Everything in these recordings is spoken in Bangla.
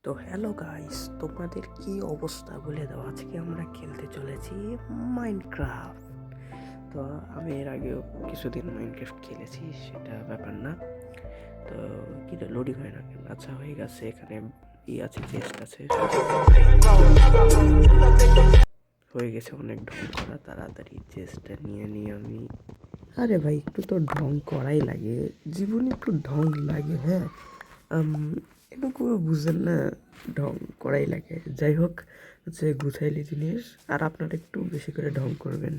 তো হ্যালো গাইস, তোমাদের কি অবস্থা বলে দাও। আজকে আমরা খেলতে চলেছি মাইনক্রাফট। তো আমি এর আগেও কিছুদিন মাইনক্রাফট খেলেছি, সেটা ব্যাপার না। তো কি লোডিং হয় না কেন? আচ্ছা, হয়ে গেছে। এখানে আছে, চেস্ট আছে, হয়ে গেছে। অনেক ঢং করা, তাড়াতাড়ি চেস্টটা নিয়ে আমি। আরে ভাই, একটু তো ঢং করাই লাগে, জীবনে একটু ঢং লাগে। হ্যাঁ, এটুকু বুঝেন না, ঢং করাই লাগে। যাই হোক, হচ্ছে গুছাইলি জিনিস। আর আপনারা একটু বেশি করে ঢং করবেন,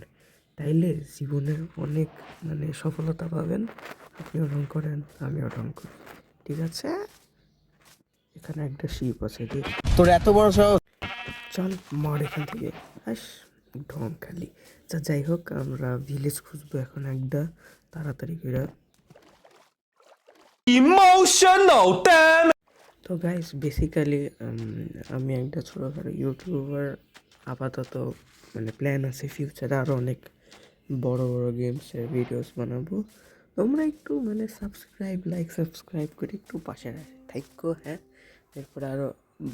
তাইলে জীবনে অনেক সফলতা পাবেন। আপনিও ঢং করেন, আমিও ঢং করি, ঠিক আছে? এখানে একটা শিপ আছে, দেখ। তোর এত বড় সাহস! চল মার এখান থেকে। আস, ঢং খালি। আচ্ছা, যাই হোক, আমরা ভিলেজ খুঁজবো এখন একটা, তাড়াতাড়ি করে। ইমোশনাল ড্যাম। তো গাইস, বেসিক্যালি আমি একটা ছোটোখাটো ইউটিউবার। আপাতত প্ল্যান আছে ফিউচারে আরও অনেক বড় বড় গেমসের ভিডিওস বানাবো। তোমরা একটু সাবস্ক্রাইব করে একটু পাশে থাকো, হ্যাঁ। এরপরে আরও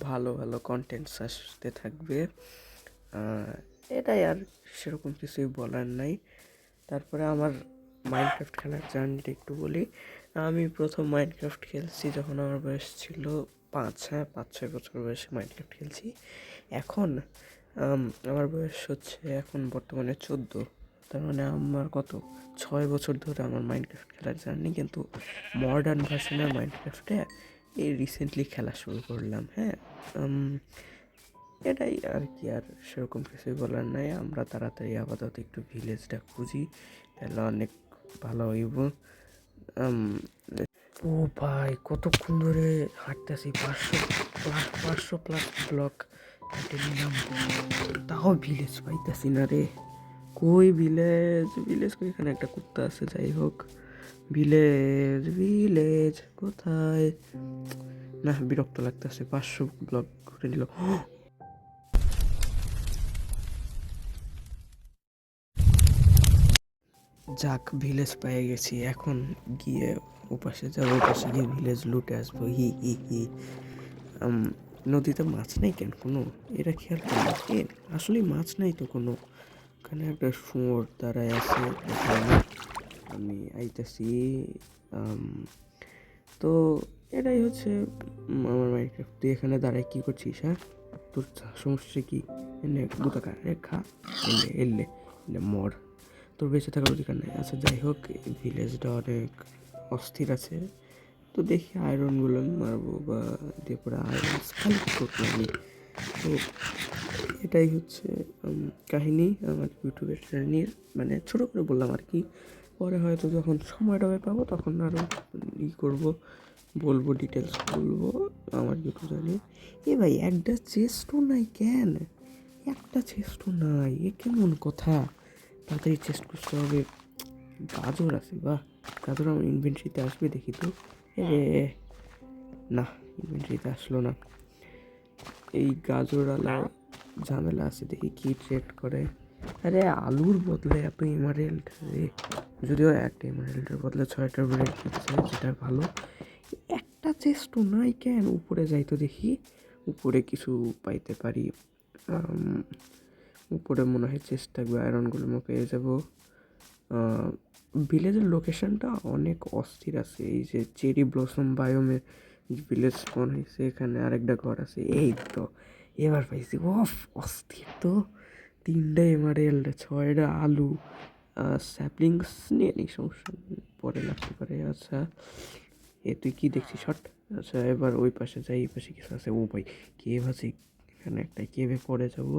ভালো ভালো কন্টেন্টস আসতে থাকবে। এটাই, আর সেরকম কিছুই বলার নাই। তারপরে আমার মাইনক্রাফট খেলার জার্নিটা একটু বলি। আমি প্রথম মাইনক্রাফট খেলছি যখন আমার বয়স ছিল 5-6 বছর বয়সে মাইনক্রাফট খেলছি। এখন আমার বয়স হচ্ছে এখন বর্তমানে 14। তার মানে আমার কত 6 বছর ধরে আমার মাইনক্রাফট খেলার জার্নি। কিন্তু মডার্ন ভার্সনের মাইনক্রাফটে এই রিসেন্টলি খেলা শুরু করলাম। হ্যাঁ, এটাই আর কি, আর সেরকম কিছুই বলার নাই। আমরা তাড়াতাড়ি আপাতত একটু ভিলেজটা খুঁজি, তাহলে অনেক ভালো হইব। ও ভাই, কতক্ষণ ধরে হাঁটতেছি, 500+ ব্লক হেঁটে নিলাম, তাও ভিলেজ পাইতেছি না রে। কই ভিলেজ কই? এখানে একটা কুত্তা আছে। যাই হোক, ভিলেজ কোথায়? না, বিরক্ত লাগতেছে। 500 ব্লক ঘুরে নিল। যাক, ভিলেজ পেয়ে গেছি। এখন গিয়ে ওপাশে যাবো, ওপাশে গিয়ে ভিলেজ লুটে আসবো। হি হি হি। নদীতে মাছ নেই কেন কোনো? এরা খেয়াল করলো কে? আসলে মাছ নাই তো কোনো। ওখানে একটা শুয়োর দাঁড়ায় আছে, আমি আইতাছি। তো এটাই হচ্ছে আমার মাইনক্রাফট। তুই এখানে দাঁড়ায় কি করছিস? হ্যাঁ, তোর সমস্যা কি? এনে গুতাকা খা, এলে এলে এলে মর, তোর বেঁচে থাকার অধিকার নেই। আচ্ছা, যাই হোক, ভিলেজটা অনেক অস্থির আছে। তো দেখি আয়রনগুলো মারবো, বা দিয়ে পরে আয়রন কালেক্ট করবো আমি। তো এটাই হচ্ছে কাহিনী আমার ইউটিউবের জার্নির। ছোটো করে বললাম আর কি। পরে হয়তো যখন সময়টা পাবো তখন আরও বলবো, ডিটেলস বলবো আমার ইউটিউব জার্নি। এ ভাই, একটা চেস্টও নাই কেন? একটা চেস্টও নাই, এ কেমন কথা? তাড়াতাড়ি চেস্ট করতে হবে। গাজর আছে, বাহ! গাজর আমার ইনভেন্টরিতে আসবে দেখি তো। এ না, ইনভেন্টরিতে আসলো না। এই গাজরওয়ালা ঝামেলা আছে, দেখি কি ট্রেড করে। আরে, আলুর বদলে এত এমারেল্ড রে! যদিও একটা এমারেল্ডের বদলে 6টা এমারেল্ড দিচ্ছে, যেটা ভালো। একটা চেস্টও নাই কেন? উপরে যাই তো দেখি, উপরে কিছু পাইতে পারি। উপরে মনে হয় চেস্ট থাকবে, আয়রনগুলো পেয়ে যাবো। ভিলেজের লোকেশনটা অনেক অস্থির আছে। এই যে চেরি ব্লসম বায়োমে ভিলেজ স্পন হয়েছে, এখানে আরেকটা ঘর আছে। এই তো এবার পাইছি। অফ, অস্থির তো! 3টা এমারেল্ড, 6টা আলু, স্যাপলিংস নিয়ে নিই, সমস্যা পরে লাগতে পারে। আচ্ছা, তুই কি দেখছিস? শট। আচ্ছা, এবার ওই পাশে যাই, এই পাশে কিছু আছে। ও ভাই, কেভ আছে এখানে একটা, কেভে পরে যাবো।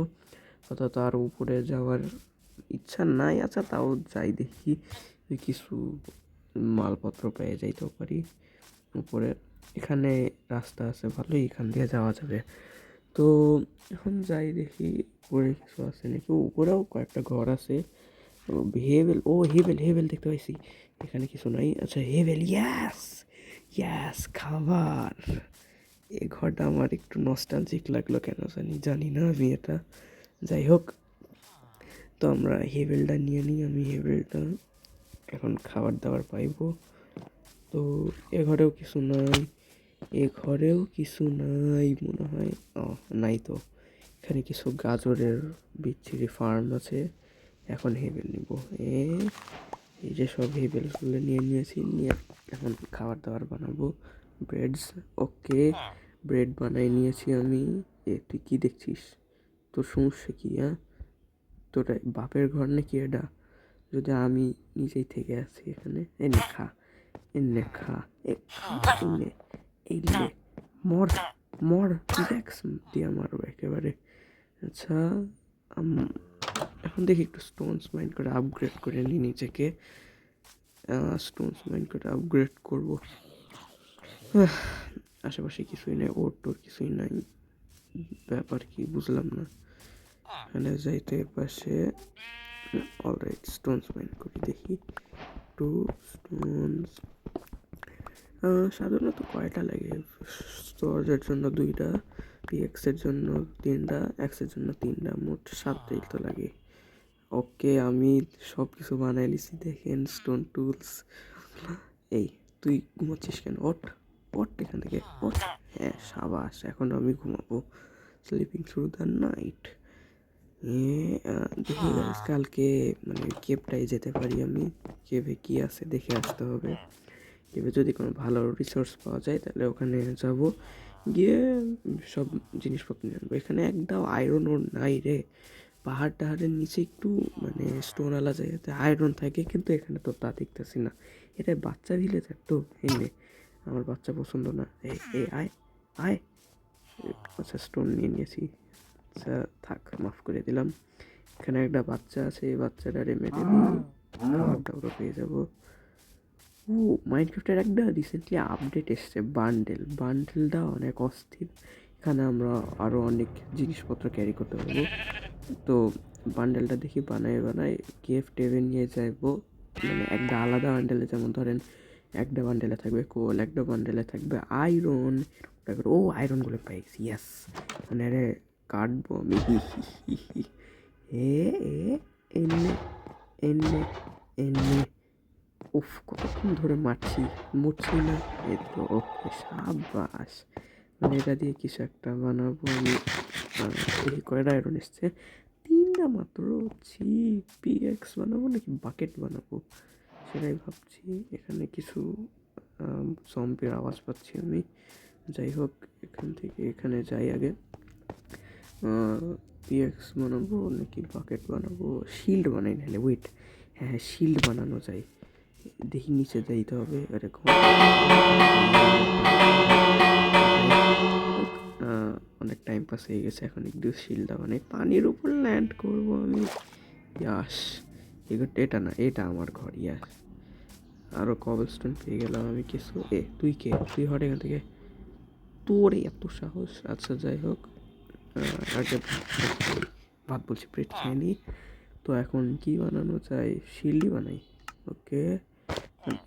অর্থাৎ আর উপরে যাওয়ার ইচ্ছা নাই। আচ্ছা, তাও যাই দেখি, কিছু মালপত্র পেয়ে যাইতেও পারি উপরে। এখানে রাস্তা আছে ভালোই, এখান দিয়ে যাওয়া যাবে। তো এখন যাই দেখি উপরে কিছু আছে নাকি। উপরেও কয়েকটা ঘর আছে। হেভেল দেখতে পাইছি। এখানে কিছু নাই। আচ্ছা, হেভেল, ইয়াস খাবার। এই ঘরটা আমার একটু নস্টালজিক লাগলো, কেন জানি না আমি এটা। যাই হোক, তো আমরা হেভেলটা নিয়ে নিই। আমি হেভেলটা এখন খাবার দাবার পাইবো। তো এ ঘরেও কিছু নাই। এ ঘরেও কিছু নাই মনে হয়। ও নাই তো, এখানে কিছু গাজরের বিচ্ছিরি ফার্ম আছে। এখন হেবেল নিব। এ এই যে সব হেবেলগুলো নিয়েছি, নিয়ে এখন খাবার দাবার বানাবো। ব্রেডস, ওকে, ব্রেড বানাই নিয়েছি আমি। এ তুই কি দেখছিস? তোর সমস্যা কি? হ্যাঁ, তোর বাপের ঘর নাকি এটা? যদি আমি নিজেই থেকে আছি এখানে। এনে খা, এনে খা, এ খা, এনে, এই লে, মর, মর, পিক্যাক্স দিয়ে মারো একেবারে। আচ্ছা, এখন দেখি একটু স্টোনস মাইন্ড করে আপগ্রেড করে নিই নিজেকে। স্টোনস মাইন্ড করে আপগ্রেড করবো। আশেপাশে কিছুই নেই, ওর টোর কিছুই নাই। ব্যাপার কি বুঝলাম না। এখানে যাইতে পাশে অলরাইট স্টোনস মাইন্ড করি দেখি। টু স্টোনস সাধারণত কয়টা লাগে? স্টোরেজের জন্য 2টা, পিএক্সের জন্য 3টা, এক্সের জন্য 3টা, মোট 7টাই তো লাগে। ওকে, আমি সব কিছু বানাই লিছি দেখেন। Stone tools. এই তুই ঘুমাচ্ছিস কেন? ওঠ, ওঠ এখান থেকে, ওঠ। হ্যাঁ সাবাস, এখন আমি ঘুমাবো। Sleeping through the night. দেখি guys, কালকে মানে কেভটাই যেতে পারি আমি। কেভে কি আছে দেখে আসতে হবে। কেভে যদি কোনো ভালো রিসোর্স পাওয়া যায় তাহলে ওখানে যাব, গিয়ে সব জিনিসপত্র নিয়ে আনবো। এখানে একটাও আয়রন ওর নাই রে। পাহাড় টাহাড়ের নিচে একটু মানে স্টোনওয়ালা জায়গাতে আয়রন থাকে, কিন্তু এখানে তো তা দেখতেছি না। এটা বাচ্চা ভিলেজ তো এনে, আমার বাচ্চা পছন্দ না। এই আয়, আয়। আচ্ছা, স্টোন নিয়ে নিয়েছি। আচ্ছা থাক, মাফ করে দিলাম। এখানে একটা বাচ্চা আছে, এই বাচ্চাটারে মেরে দিই, খাবারটাও পেয়ে যাবো। ও, মাইনক্রাফটের একটা রিসেন্টলি আপডেট এসছে, বান্ডেলটা অনেক অস্থির। এখানে আমরা আরও অনেক জিনিসপত্র ক্যারি করতে পারবো। তো বান্ডেলটা দেখি বানাই কেভ টেভে নিয়ে যাইবো। মানে একটা আলাদা বান্ডেলে, যেমন ধরেন একটা বান্ডেলে থাকবে কোল, একটা বান্ডেলে থাকবে আয়রন। ও, আয়রনগুলো পাইছি, ইয়াস। মানে রে কাটবো আমি। এ এ এনে, এনে, এনে। উফ, কতক্ষণ ধরে মারছি, মরছি না। এই তো, ওকে, সাবাস। মানে এটা দিয়ে কিছু একটা বানাবো আমি। দেখি কয়টা আয়রন এসছে, 3টা মাত্র। পিএক্স বানাবো নাকি বাকেট বানাবো সেটাই ভাবছি। এখানে কিছু জম্বির আওয়াজ পাচ্ছি আমি। যাই হোক, এখান থেকে এখানে যাই আগে। পিএক্স বানাবো নাকি বাকেট বানাবো? শিল্ড বানাই নাহলে, ওয়েট, হ্যাঁ শিল্ড বানানো যায়। দেখি নিচে যাইতে হবে এরকম। অনেক টাইম পাস হয়ে গেছে, এখন একটু শিলটা মানে পানির উপর ল্যান্ড করবো আমি। ইয়াস, এটা না, এটা আমার ঘর। ইয়াস, আরও কবলস্টোন পেয়ে গেলাম আমি কিছু। তুই কে? তুই হট এখান থেকে, তোর এত সাহস! আচ্ছা যাই হোক, আগে ভাত বলছি, ব্রেড খেয়ে নিই। তো এখন কি বানানো যায়? শিল্ডই বানাই। ওকে,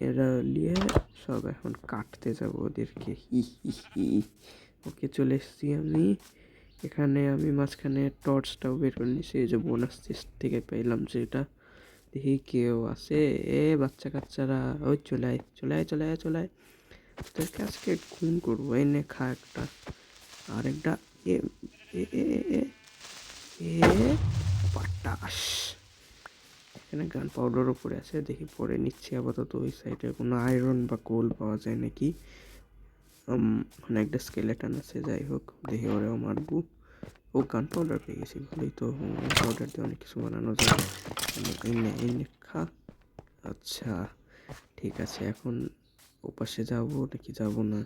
এরা নিয়ে সব এখন কাটতে যাবো ওদেরকে। হি হি হি। ওকে, চলে এসেছি আমি এখানে। আমি মাঝখানে টর্চটাও বের করে নিয়েছি, এই যে বোনাস চেস্ট থেকে পেলাম যেটা। দেখি কেউ আছে? বাচ্চা কাচ্চারা, ওই চলে আয়, চলে আয়, চলে আয়, চলে আয়। তোদেরকে আজকে খুন করবো। এনে খা একটা, আর একটা। এ এ এ এ এ পাটাস। এখানে গান পাউডারও পড়ে আছে, দেখি পরে নিচ্ছি আপাতত। ওই সাইডে কোনো আয়রন বা কোল পাওয়া যায় নাকি। ওখানে একটা স্কেলেটন আছে, যাই হোক দেখি ওরেও মারবো। ও, গান পাউডার পেয়ে গেছি, ভালোই তো। পাউডার দিয়ে অনেক কিছু বানানো যায়। এনে এনে খা। আচ্ছা ঠিক আছে, এখন ওপাশে যাবো নাকি যাবো না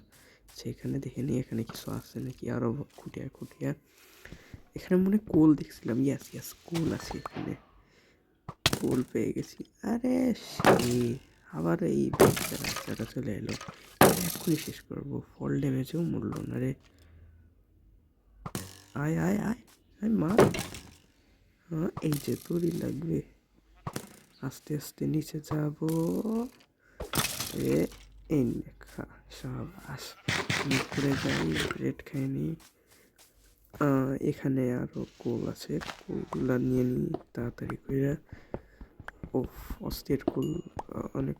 সেখানে দেখে নিই, এখানে কিছু আছে নাকি আরও খুঁটিয়া খুঁটিয়া। এখানে মনে হয় কোল দেখছিলাম, ইয়াস ইয়াস, কোল আছে এখানে, কোল পেয়ে গেছি। আরে সেই, আবার এই বাচ্চাটা চলে এলো। এক্ষুনি শেষ করবো, ফল ড্যামেজেও মরলো না রে। আয় আয় আয় আয়, মার। হ্যাঁ, এই যে তোরই লাগবে। আস্তে আস্তে নিচে যাবো। এই খা, সাবাস। ঘুরে যাই, ব্রেড খাই নি। এখানে আরো কোল আছে, কোলগুলা নিয়ে নিই তাড়াতাড়ি করে। ও, অস্থির কোল, অনেক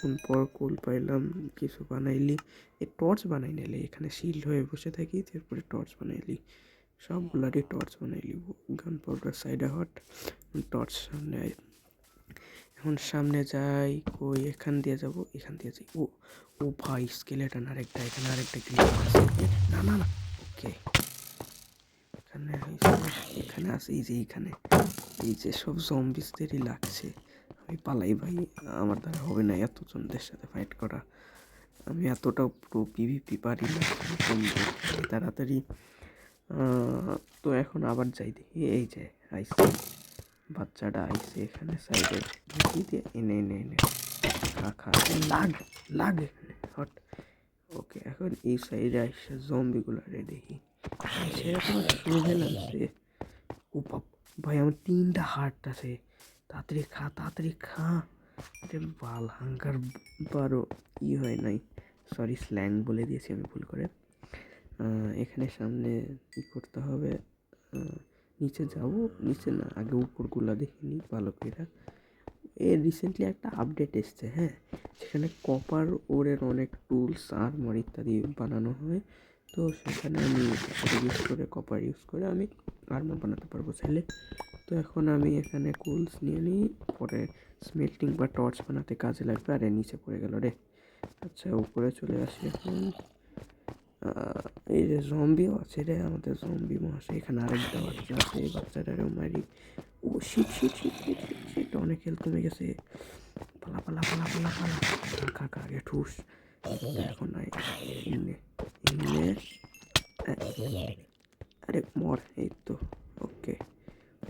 কোন পর কোল পাইলাম, কিছু বানাইলি, এই টর্চ বানাই নিলে এখানে শিল্ড হয়ে বসে থাকি, তারপরে টর্চ বানাইলি, সবগুলারই টর্চ বানাইলি। গান পাউডার সাইডে হট, টর্চ সামনে আয়। এখন সামনে যাই, কই এখান দিয়ে যাব, এখান দিয়ে যাই। ও ও ভাই স্কেলেটন আরেকটা, এখানে আরেকটা ক্রিয়েচার আছে। না না না, ওকে এখানে এখানে আছে, এই যে এইখানে, এই যে সব জম্বিসদেরই লাগছে। আমি পালাই ভাই, আমার দ্বারা হবে না এতজনদের সাথে ফাইট করা। আমি এতটাও প্রো পিভিপি পারি না তাড়াতাড়ি। তো এখন আবার যাই, দেখি এই যে আইসে বাচ্চাটা আইসে এখানে সাইডে, দেখি দিয়ে এনে এনে এনে খা খা, লাগ লাগ এখানে হট। ওকে এখন এই সাইডে আইসে জম্বিগুলারে দেখি, সেরকম শুনে লাগছে। ও বাপ ভাই, আমার 3টা হার্ট আছে, তাড়াতাড়ি খা তাড়াতাড়ি খা। এটা বাল হাঙ্গার বারো হয় নাই, সরি স্ল্যাং বলে দিয়েছি আমি ভুল করে। এখানে সামনে কি করতে হবে, নিচে যাব, নিচে না আগে উপরগুলা দেখে নিই ভালো করে। রিসেন্টলি একটা আপডেট এসছে, হ্যাঁ, সেখানে কপার ওরের অনেক টুলস আর্মার ইত্যাদি বানানো হয়। তো সেখানে আমি ইউজ করে, কপার ইউজ করে আমি আর্মার বানাতে পারবো চাইলে। তো এখন আমি এখানে কুলস নিয়ে নিই, পরে স্মেল্টিং বা টর্চ বানাতে কাজে লাগবে। আরে নিচে পড়ে গেল রে। আচ্ছা উপরে চলে আসি এখন। এই যে জম্বিও আছে রে, আমাদের জম্বি মহাশয়। এখানে আরেকটা বাচ্চা আছে, এই বাচ্চাটারেও মারি। Oh shit shit shit shit shit shit, অনেক হেলথ কমে গেছে। পালা পালা পালা পালা পালা, খা খা আগে ঠুস। এখন নাই এমনি এমনি, আরে মর, এই তো ওকে।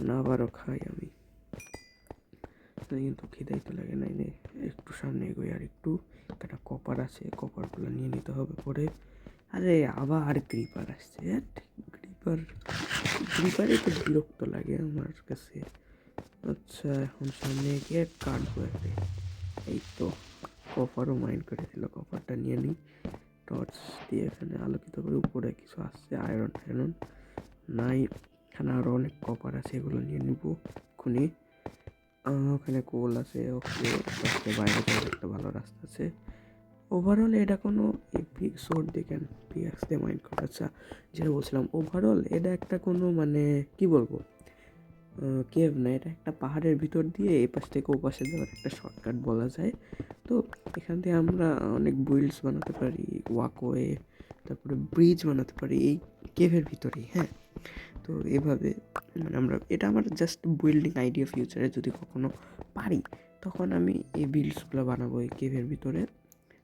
না আবারও খাই আমি, কিন্তু খিদাই তো লাগে নাই রে। একটু সামনে এগোই, আর একটু একটা কপার আছে, কপারগুলো নিয়ে নিতে হবে পরে। আরে আবার ক্রিপার আসছে, ক্রিপার ক্রিপারে তো বিরক্ত লাগে আমার কাছে। আচ্ছা এখন সামনে গিয়ে কাটবো একটা, এই তো কপারও মাইন্ড করে দিল, কপারটা নিয়ে নিই। টর্চ দিয়ে এখানে আলোকিত করে, উপরে কিছু আসছে আয়রন টায়রন নাই, এখানে আরও অনেক কপার আছে, এগুলো নিয়ে নিব এক্ষুনি। ওখানে কোল আছে, ওকে বাইরে যাওয়ার একটা ভালো রাস্তা আছে। ওভারঅল এটা কোনো এপিক সোর্ড দেখেন, পিএক্স দিয়ে মাইন্ড করা। আচ্ছা যেটা বলছিলাম, ওভারঅল এটা একটা কোনো মানে কি বলবো, কেভ না, এটা একটা পাহাড়ের ভিতর দিয়ে এই পাশ থেকে ও পাশে যাওয়ার একটা শর্টকাট বলা যায়। তো এখান থেকে আমরা অনেক বিল্ডস বানাতে পারি, ওয়াকওয়ে, তারপরে ব্রিজ বানাতে পারি এই কেভের ভিতরেই, হ্যাঁ। তো এভাবে মানে আমরা, এটা আমার জাস্ট বিল্ডিং আইডিয়া, ফিউচারে যদি কখনো পারি তখন আমি এই বিল্ডসগুলো বানাবো এই কেভের ভিতরে।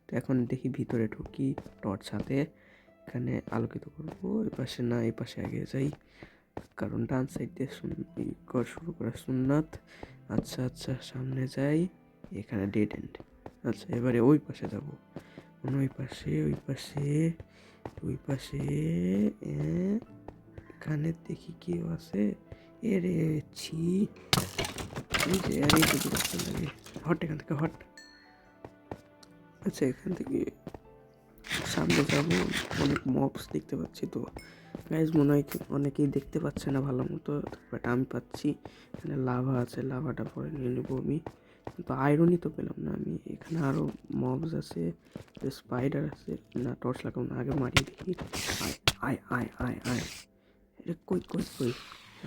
তো এখন দেখি ভিতরে ঢুকি, টর্চ হাতে এখানে আলোকিত করবো। এই পাশে না, এই পাশে আগে যাই, কারণ ডান সাইড দিয়ে শুরু করা সুন্নাত। আচ্ছা আচ্ছা সামনে যাই, এখানে ডেড এন্ড। আচ্ছা এবারে ওই পাশে যাব, ওই পাশে ওই পাশে ওই পাশে, এখানে দেখি কেউ আছে। এরে ছি, এই যে আর এই তো বিরক্ত লাগে। হট এখান থেকে হট। আচ্ছা এখান থেকে সামনে যাব, অনেক মবস দেখতে পাচ্ছি। তো গাইজ মনে হয় অনেকেই দেখতে পাচ্ছে না ভালো মতো, বাট আমি পাচ্ছি। এখানে লাভা আছে, লাভাটা পরে নিয়ে নেবো আমি, কিন্তু আয়রনই তো পেলাম না আমি। এখানে আরও মবস আছে, স্পাইডার আছে। না টর্চ লাগাবো না, আগে মারিয়ে দেখি। আয় আয় আয় আয় আয়, রে কই কই কই,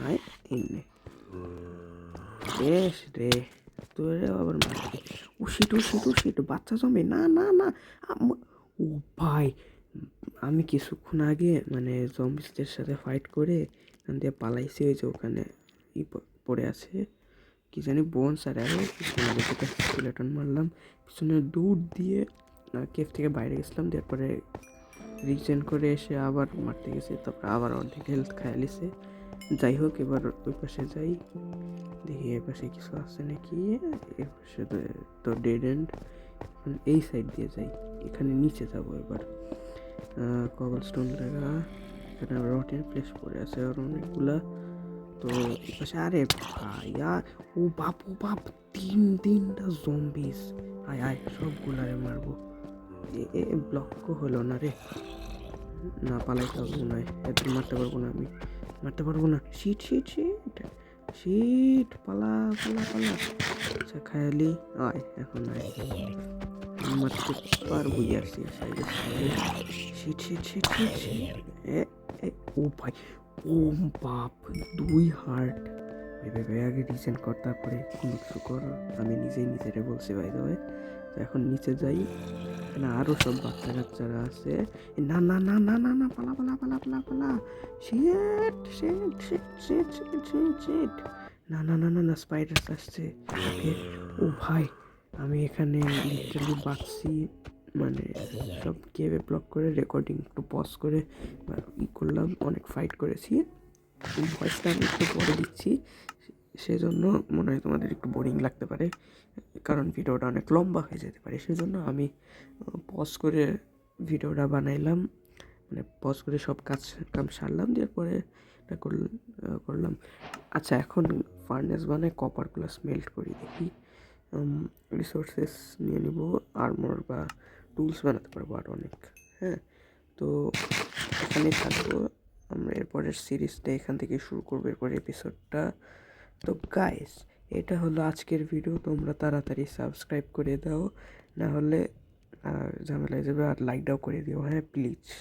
আয় এনে বেশ রে, তোরে আবার মারবি। ও শিট ও শিট ও শিট, বাচ্চা জমে, না না না। ও ভাই, আমি কিছুক্ষণ আগে মানে জম্বিসদের সাথে ফাইট করে এখান দিয়ে পালাইছি। ওই যে ওখানে পড়ে আছে কি জানি বোনস, আর পিছনে স্কেলেটন মারলাম, পিছনে দৌড় দিয়ে কেভ থেকে বাইরে গেছিলাম। তারপরে রিজেন করে এসে আবার মারতে গেছি, তারপরে আবার অর্ধেক হেলথ খাইয়া লিছে। যাই হোক এবার ওই পাশে যাই, দেখি এ পাশে কিছু আছে নাকি। এ পাশে তো ডেড এন্ড, এই সাইড দিয়ে যাই, এখানে নিচে যাব এবার। কবল স্টোন লাগা, এখানে রটেন প্লেস পড়ে আছে আর অনেকগুলা। তো এপাশে আরে ভাইয়া, ও বাপ তিনটা জম্বিস। আয় আয় সবগুলারে মারবো। ব্লক হলো না রে, না পালাইতে হবে মনে হয়, এত মারতে পারবো না আমি, মারতে পারবো না। শিট শিট শিট, শিট, পালা পালা পালা। আচ্ছা খায়ালি আয়, এখন আয়, মারতে পারবো। Yes yes, I guess. Shit shit shit shit shit. এ এ, ও ভাই, ও বাপ, 2 হার্ট। ভেবে আগে রিসেন্ট কর, তারপরে কোনো কিছু কর। আমি নিজেই নিজেরে বলছি ভাই দেবে। তো এখন নিচে যাই, না আরো সব বাচ্চা কাচ্চারা আছে। না না না না না না, পালা পালা পালা পালা পালা। Sheet shit shit shit shit shit sheet. না না না না না, স্পাইডার্স আসছে। ওকে, ও ভাই, আমি এখানে লিটারালি বাঁচছি, মানে সব কেবে ব্লক করে রেকর্ডিং একটু পজ করে ই করলাম, অনেক ফাইট করেছি। ভয়েসটা আমি একটু পরে দিচ্ছি, সেজন্য মনে হয় তোমাদের একটু বোরিং লাগতে পারে, কারণ ভিডিওটা অনেক লম্বা হয়ে যেতে পারে। সেজন্য আমি পজ করে ভিডিওটা বানাইলাম, মানে পজ করে সব কাম সারলাম, দিয়ে পরে এটা করলাম। আচ্ছা, এখন ফার্নেস বানায় কপারগুলো স্মেল্ট করি, দেখি রিসোর্সেস নিয়ে নিব, আর্মর বা টুলস বানাতে পারবো আর অনেক। হ্যাঁ, তো এখানে থাকবো আমরা, এরপরের সিরিজটা এখান থেকে শুরু করবো, এরপর এপিসোডটা। তো গাইস, এটা হলো আজকের ভিডিও। তোমরা তাড়াতাড়ি সাবস্ক্রাইব করে দাও, না হলে ঝামেলা হয়ে যাবে। আর লাইকটাও করে দিও, হ্যাঁ প্লিজ।